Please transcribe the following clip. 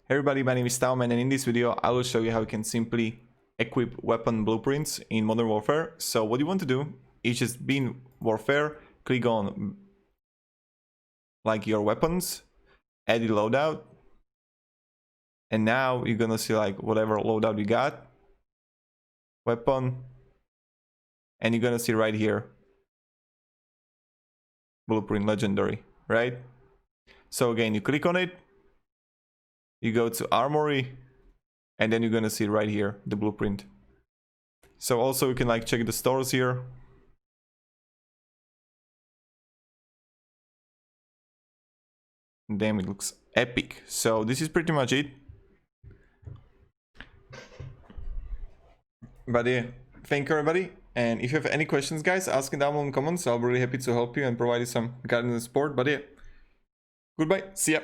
Hey everybody, my name is TaoMan, and in this video I will show you how you can simply equip weapon blueprints in Modern Warfare. So what you want to do is just be in Warfare, click on like your weapons, edit loadout, and now you're gonna see like whatever loadout you got, weapon, and you're gonna see right here blueprint legendary, right? So again, you click on it, you go to ARMORY, and then you're gonna see right here the blueprint. So also you can like check the stores here. Damn, it looks epic. So this is pretty much it. But yeah, thank you everybody. And if you have any questions, guys, ask them down in the comments. I'll be really happy to help you and provide you some guidance and support. But yeah, goodbye, see ya.